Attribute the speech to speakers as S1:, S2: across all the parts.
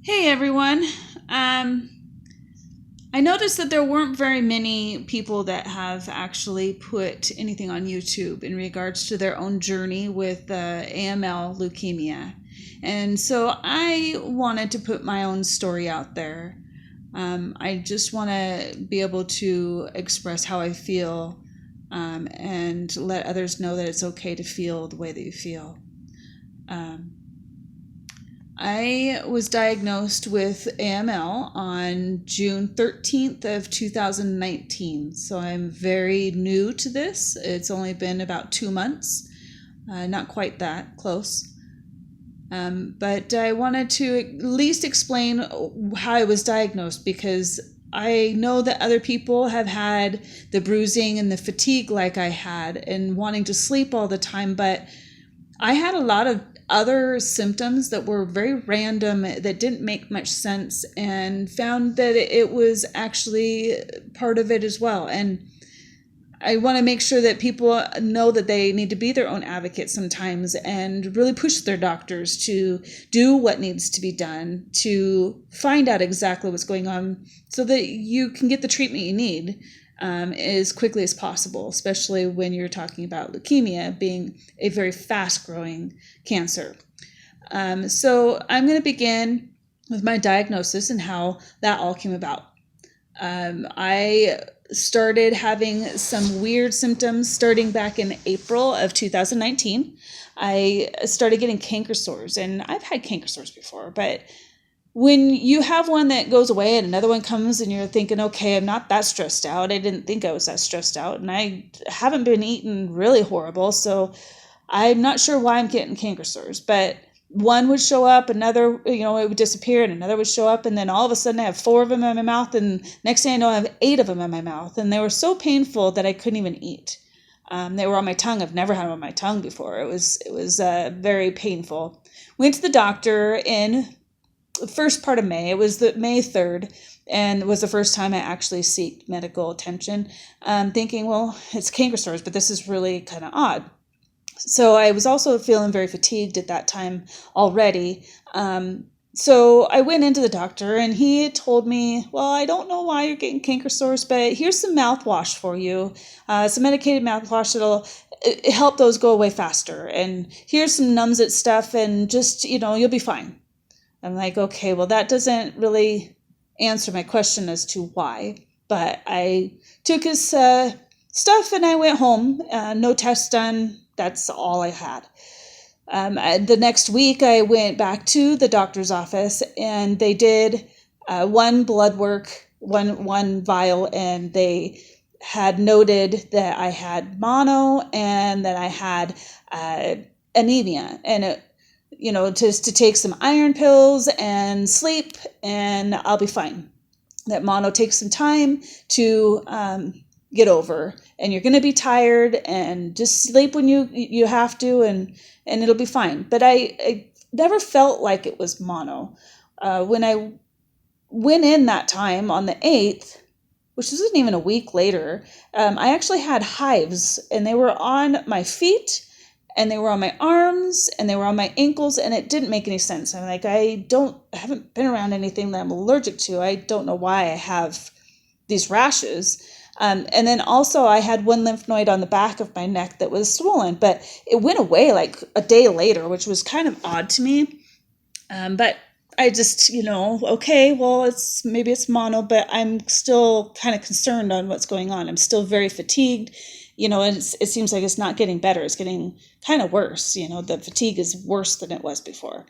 S1: Hey everyone. I noticed that there weren't very many people that have actually put anything on YouTube in regards to their own journey with AML leukemia. And so I wanted to put my own story out there. I just want to be able to express how I feel and let others know that it's okay to feel the way that you feel. Um, I was diagnosed with AML on June 13th of 2019. So I'm very new to this. It's only been about 2 months, not quite that close. But I wanted to at least explain how I was diagnosed because I know that other people have had the bruising and the fatigue like I had and wanting to sleep all the time, but I had a lot of other symptoms that were very random that didn't make much sense, and found that it was actually part of it as well. And I want to make sure that people know that they need to be their own advocate sometimes and really push their doctors to do what needs to be done to find out exactly what's going on so that you can get the treatment you need as quickly as possible, especially when you're talking about leukemia being a very fast-growing cancer. So I'm going to begin with my diagnosis and how that all came about. I started having some weird symptoms starting back in April of 2019. I started getting canker sores, and I've had canker sores before, but when you have one that goes away and another one comes and you're thinking, okay, I'm not that stressed out. I didn't think I was that stressed out, and I haven't been eating really horrible, so I'm not sure why I'm getting canker sores. But one would show up, another, it would disappear, and another would show up, and then all of a sudden I have 4 of them in my mouth, and next thing I know I have 8 of them in my mouth, and they were so painful that I couldn't even eat. They were on my tongue. I've never had them on my tongue before. It was very painful. Went to the doctor in the first part of May. It was the May 3rd, and it was the first time I actually sought medical attention, thinking, well, it's canker sores, but this is really kind of odd. So I was also feeling very fatigued at that time already. So I went into the doctor, and he told me, well, I don't know why you're getting canker sores, but here's some mouthwash for you, some medicated mouthwash that'll help those go away faster. And here's some Numbs-It stuff, and just, you'll be fine. I'm like, okay, well, that doesn't really answer my question as to why. But I took his stuff and I went home. No tests done. That's all I had. The next week, I went back to the doctor's office, and they did one blood work, one vial, and they had noted that I had mono and that I had anemia. And just to take some iron pills and sleep, and I'll be fine. That mono takes some time to get over, and you're going to be tired, and just sleep when you have to, and it'll be fine. But I never felt like it was mono. When I went in that time on the 8th, which wasn't even a week later, I actually had hives, and they were on my feet, and they were on my arms, and they were on my ankles, and it didn't make any sense. I'm like, I haven't been around anything that I'm allergic to. I don't know why I have these rashes. And then also I had one lymph node on the back of my neck that was swollen, but it went away like a day later, which was kind of odd to me. But I just, okay, well, maybe it's mono, but I'm still kind of concerned on what's going on. I'm still very fatigued. And it seems like it's not getting better. It's getting kind of worse. The fatigue is worse than it was before.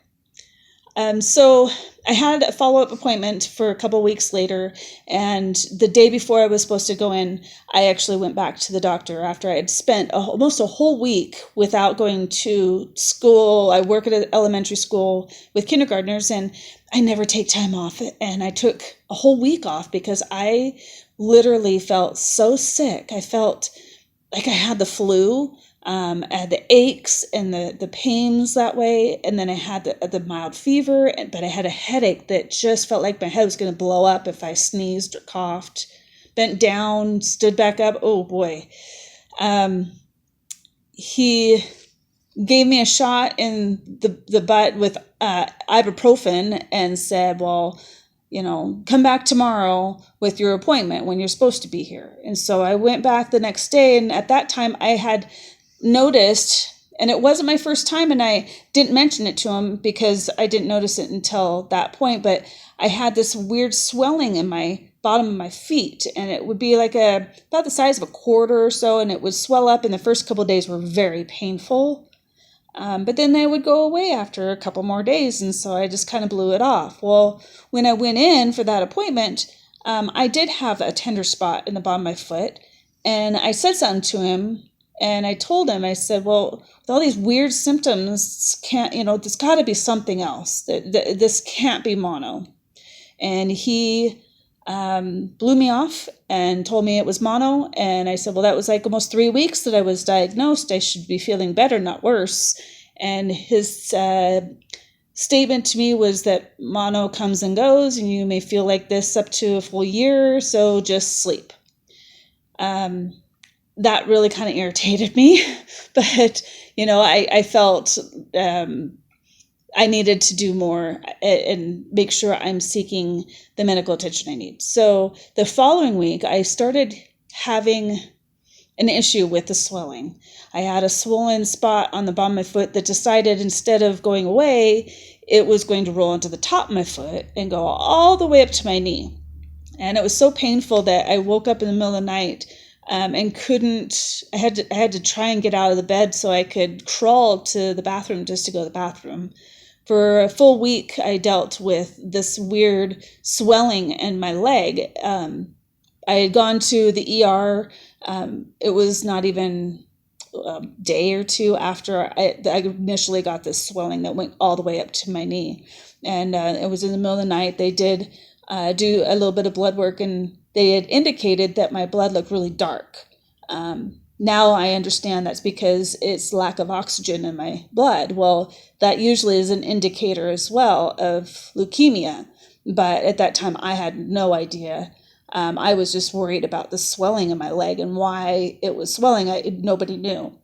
S1: So I had a follow-up appointment for a couple weeks later, and the day before I was supposed to go in, I actually went back to the doctor after I had spent almost a whole week without going to school. I work at an elementary school with kindergartners, and I never take time off, and I took a whole week off because I literally felt so sick. I felt like I had the flu. I had the aches and the pains that way, and then I had the mild fever, but I had a headache that just felt like my head was going to blow up if I sneezed or coughed. Bent down, stood back up. Oh boy. He gave me a shot in the butt with ibuprofen and said, well, come back tomorrow with your appointment when you're supposed to be here. And so I went back the next day, and at that time I had noticed, and it wasn't my first time, and I didn't mention it to him because I didn't notice it until that point, but I had this weird swelling in my bottom of my feet, and it would be like about the size of a quarter or so, and it would swell up, and the first couple of days were very painful. But then they would go away after a couple more days, and so I just kind of blew it off. Well, when I went in for that appointment, I did have a tender spot in the bottom of my foot, and I said something to him, and I told him, I said, well, with all these weird symptoms, there's got to be something else. This can't be mono. And he blew me off and told me it was mono. And I said, well, that was like almost 3 weeks that I was diagnosed. I should be feeling better, not worse. And his statement to me was that mono comes and goes, and you may feel like this up to a full year, so just sleep. That really kind of irritated me, but I felt I needed to do more and make sure I'm seeking the medical attention I need. So the following week, I started having an issue with the swelling. I had a swollen spot on the bottom of my foot that decided instead of going away, it was going to roll onto the top of my foot and go all the way up to my knee. And it was so painful that I woke up in the middle of the night and couldn't. I had to try and get out of the bed so I could crawl to the bathroom just to go to the bathroom. For a full week, I dealt with this weird swelling in my leg. I had gone to the ER. It was not even a day or two after I initially got this swelling that went all the way up to my knee. And it was in the middle of the night. They did do a little bit of blood work, and they had indicated that my blood looked really dark. Now I understand that's because it's lack of oxygen in my blood. Well, that usually is an indicator as well of leukemia. But at that time, I had no idea. I was just worried about the swelling in my leg and why it was swelling. Nobody knew.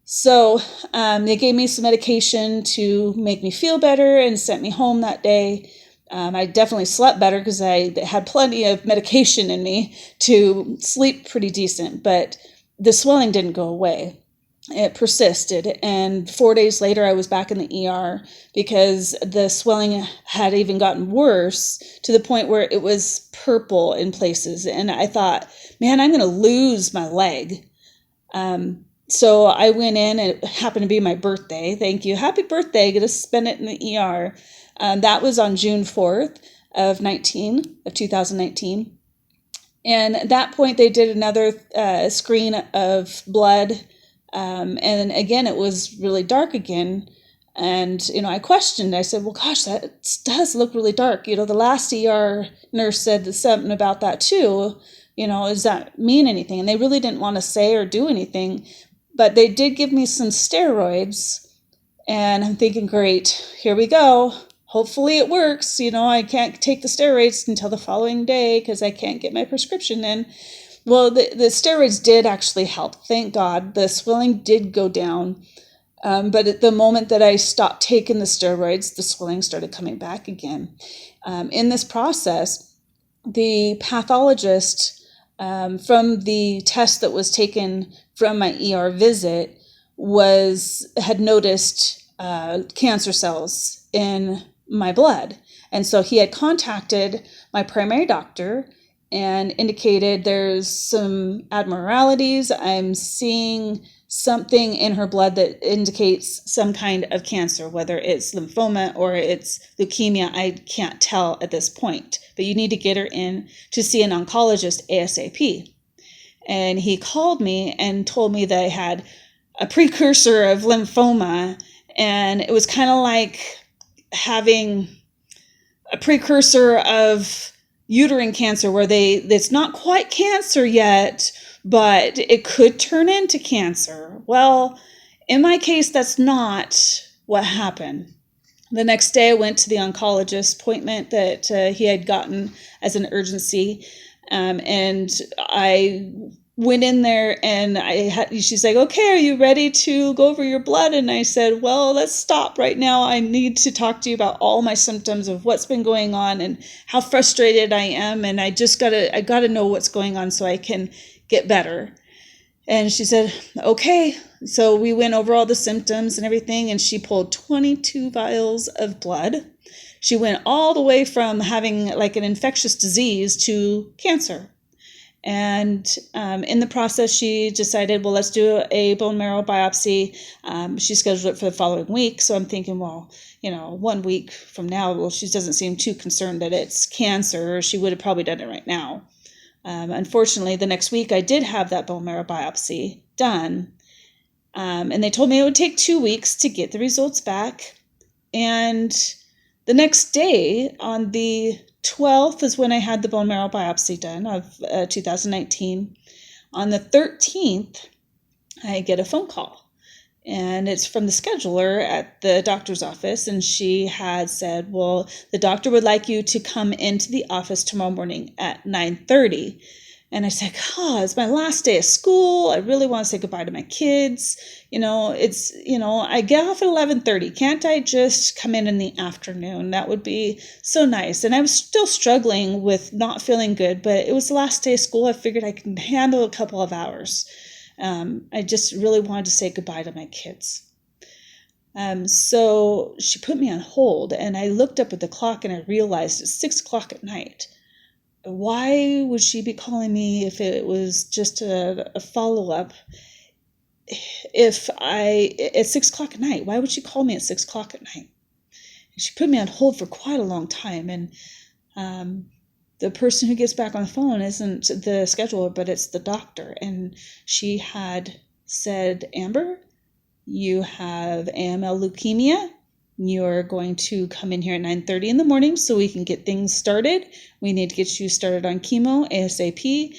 S1: So they gave me some medication to make me feel better and sent me home that day. I definitely slept better because I had plenty of medication in me to sleep pretty decent, but the swelling didn't go away. It persisted, and 4 days later I was back in the ER because the swelling had even gotten worse to the point where it was purple in places, and I thought, man, I'm going to lose my leg. So I went in, and it happened to be my birthday. Thank you. Happy birthday. Get to spend it in the ER. That was on June 4th of 2019. And at that point, they did another screen of blood. And again, it was really dark again. And, I questioned. I said, well, gosh, that does look really dark. The last ER nurse said something about that too. Does that mean anything? And they really didn't want to say or do anything. But they did give me some steroids. And I'm thinking, great, here we go. Hopefully it works. I can't take the steroids until the following day because I can't get my prescription in. Well, the steroids did actually help. Thank God. The swelling did go down. But at the moment that I stopped taking the steroids, the swelling started coming back again. In this process, the pathologist, from the test that was taken from my ER visit, had noticed cancer cells in my blood. And so he had contacted my primary doctor and indicated there's some abnormalities. I'm seeing something in her blood that indicates some kind of cancer, whether it's lymphoma or it's leukemia. I can't tell at this point, but you need to get her in to see an oncologist ASAP. And he called me and told me that I had a precursor of lymphoma, and it was kind of like having a precursor of uterine cancer where it's not quite cancer yet, but it could turn into cancer. Well, in my case, that's not what happened. The next day I went to the oncologist appointment that he had gotten as an urgency, and I went in there and she's like, okay, are you ready to go over your blood? And I said, well, let's stop right now. I need to talk to you about all my symptoms of what's been going on and how frustrated I am. And I gotta know what's going on so I can get better. And she said, okay. So we went over all the symptoms and everything, and she pulled 22 vials of blood. She went all the way from having like an infectious disease to cancer. And in the process, she decided, well, let's do a bone marrow biopsy. She scheduled it for the following week. So I'm thinking, well, 1 week from now, well, she doesn't seem too concerned that it's cancer. She would have probably done it right now. Unfortunately, the next week I did have that bone marrow biopsy done. And they told me it would take 2 weeks to get the results back. And the next day, on the 12th, is when I had the bone marrow biopsy done of 2019. On the 13th, I get a phone call. And it's from the scheduler at the doctor's office. And she had said, well, the doctor would like you to come into the office tomorrow morning at 9:30. And I said, it's my last day of school. I really want to say goodbye to my kids. I get off at 11:30. Can't I just come in the afternoon? That would be so nice. And I was still struggling with not feeling good, but it was the last day of school. I figured I can handle a couple of hours. I just really wanted to say goodbye to my kids. So she put me on hold, and I looked up at the clock and I realized it's 6:00 at night. Why would she be calling me if it was just a follow-up? At 6:00 at night, why would she call me at 6:00 at night? And she put me on hold for quite a long time. And the person who gets back on the phone isn't the scheduler, but it's the doctor. And she had said, Amber, you have AML leukemia. You're going to come in here at 9:30 in the morning so we can get things started. We need to get you started on chemo ASAP.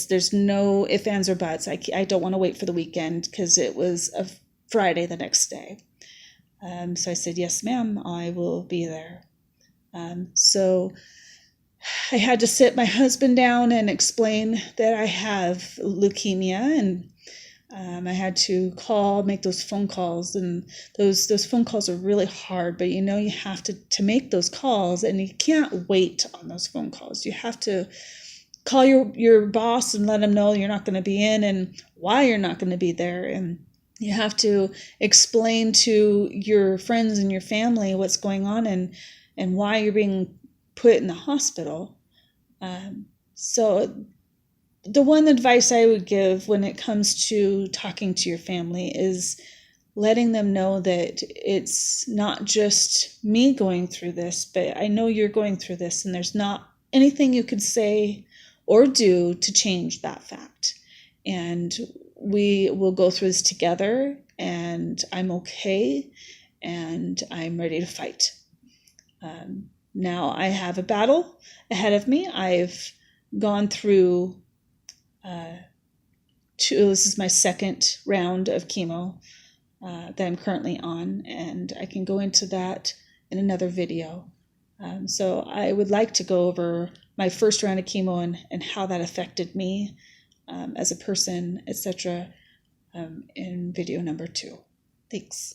S1: There's no ifs, ands, or buts. I don't want to wait for the weekend because it was a Friday the next day. So I said, yes, ma'am, I will be there. So I had to sit my husband down and explain that I have leukemia, and I had to make those phone calls, and those phone calls are really hard, but you have to make those calls, and you can't wait on those phone calls. You have to call your boss and let them know you're not going to be in and why you're not going to be there. And you have to explain to your friends and your family what's going on and why you're being put in the hospital. So the one advice I would give when it comes to talking to your family is letting them know that it's not just me going through this, but I know you're going through this, and there's not anything you could say or do to change that fact. And we will go through this together, and I'm okay, and I'm ready to fight. Now I have a battle ahead of me. I've gone through this is my second round of chemo that I'm currently on, and I can go into that in another video. So I would like to go over my first round of chemo and how that affected me as a person, etc., in video number 2. Thanks.